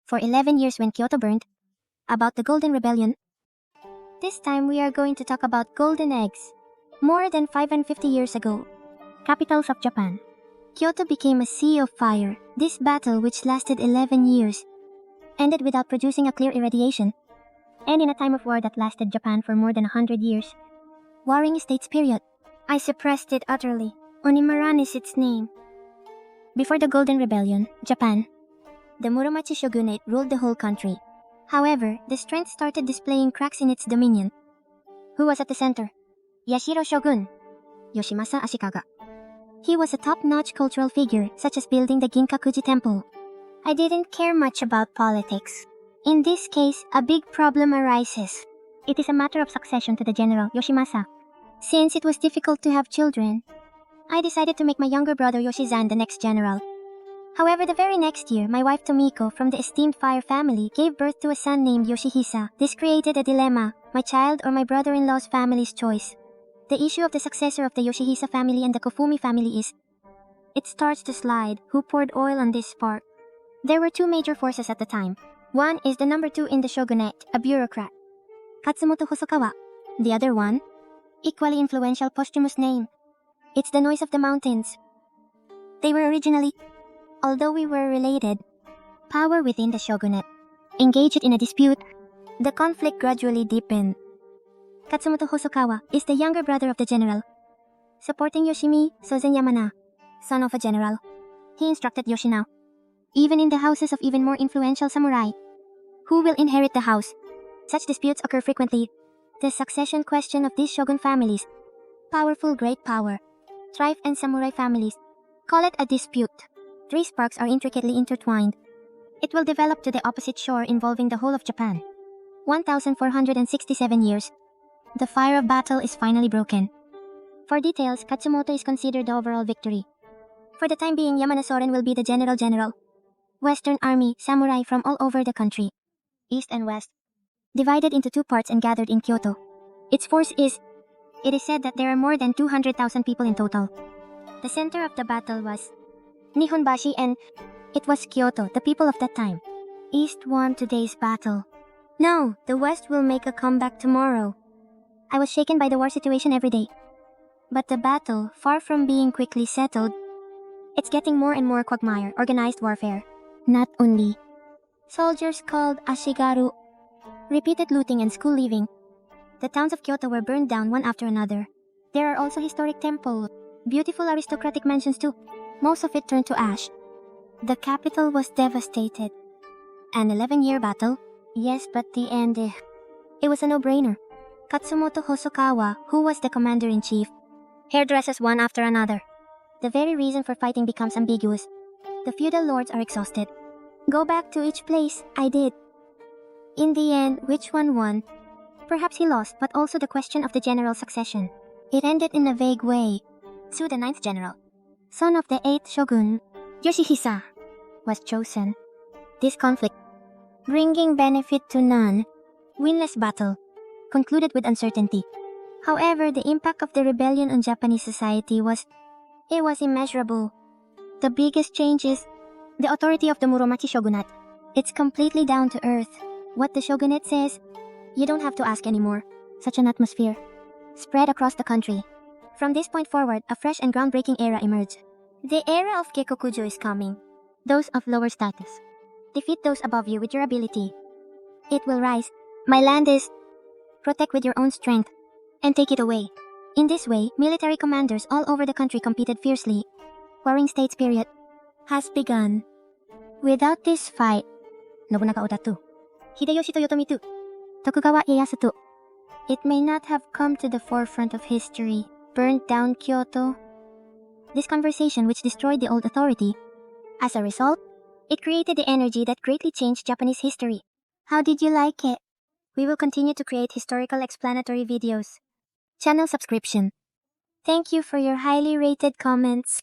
for 11 years when Kyoto burned, about the Golden Rebellion. This time we are going to talk about golden eggs. More than 550 years ago, capitals of Japan. Kyoto became a sea of fire. This battle, which lasted 11 years, ended without producing a clear irradiation, and in a time of war that lasted Japan for more than 100 years. Warring States period. I suppressed it utterly. Ōnin War is its name. Before the Golden Rebellion, Japan, the Muromachi shogunate, ruled the whole country. However, the strength started displaying cracks in its dominion. Who was at the center? Yashiro Shogun, Yoshimasa Ashikaga. He was a top-notch cultural figure, such as building the Ginkakuji Temple. I didn't care much about politics. In this case, a big problem arises. It is a matter of succession to the general, Yoshimasa. Since it was difficult to have children, I decided to make my younger brother Yoshizan the next general. However, the very next year, my wife Tomiko from the esteemed Fire family gave birth to a son named Yoshihisa. This created a dilemma, my child or my brother-in-law's family's choice. The issue of the successor of the Yoshihisa family and the Kofumi family is, it starts to slide. Who poured oil on this spark? There were two major forces at the time. One is the number 2 in the shogunate, a bureaucrat, Katsumoto Hosokawa. The other one, equally influential posthumous name. It's the noise of the mountains. They were originally, although we were related, power within the shogunate. Engaged in a dispute, the conflict gradually deepened. Katsumoto Hosokawa is the younger brother of the general, supporting Yoshimi Sozen Yamana, son of a general. He instructed Yoshino, even in the houses of even more influential samurai, who will inherit the house. Such disputes occur frequently. The succession question of these shogun families, powerful great power, strife and samurai families, call it a dispute. 3 sparks are intricately intertwined. It will develop to the opposite shore involving the whole of Japan. 1,467 years. The fire of battle is finally broken. For details, Katsumoto is considered the overall victory. For the time being, Yamana Soren will be the general. Western army, samurai from all over the country, east and west, divided into 2 parts and gathered in Kyoto. Its force is, it is said that there are more than 200,000 people in total. The center of the battle was Nihonbashi and it was Kyoto, the people of that time. East won today's battle. No, the West will make a comeback tomorrow. I was shaken by the war situation every day. But the battle, far from being quickly settled, it's getting more and more quagmire, organized warfare. Not only soldiers called Ashigaru, repeated looting and school leaving. The towns of Kyoto were burned down one after another. There are also historic temples, beautiful aristocratic mansions too. Most of it turned to ash. The capital was devastated. An 11-year battle? Yes, but the end, it was a no-brainer. Katsumoto Hosokawa, who was the commander-in-chief, hairdressers one after another. The very reason for fighting becomes ambiguous. The feudal lords are exhausted. Go back to each place, I did. In the end, which one won? Perhaps he lost, but also the question of the general succession. It ended in a vague way. Su, the 9th general, son of the 8th shogun, Yoshihisa, was chosen. This conflict, bringing benefit to none, winless battle, concluded with uncertainty. However, the impact of the rebellion on Japanese society was immeasurable. The biggest change is the authority of the Muromachi shogunate. It's completely down to earth. What the shogunate says, you don't have to ask anymore. Such an atmosphere spread across the country. From this point forward, a fresh and groundbreaking era emerged. The era of Gekokujo is coming. Those of lower status, defeat those above you with your ability. It will rise. My land is, protect with your own strength, and take it away. In this way, military commanders all over the country competed fiercely. Warring States period has begun. Without this fight, Nobunaga Oda II, Hideyoshi Toyotomi II, Tokugawa Ieyasu II, it may not have come to the forefront of history. Burned down Kyoto. This conversation which destroyed the old authority. As a result, it created the energy that greatly changed Japanese history. How did you like it? We will continue to create historical explanatory videos. Channel subscription. Thank you for your highly rated comments.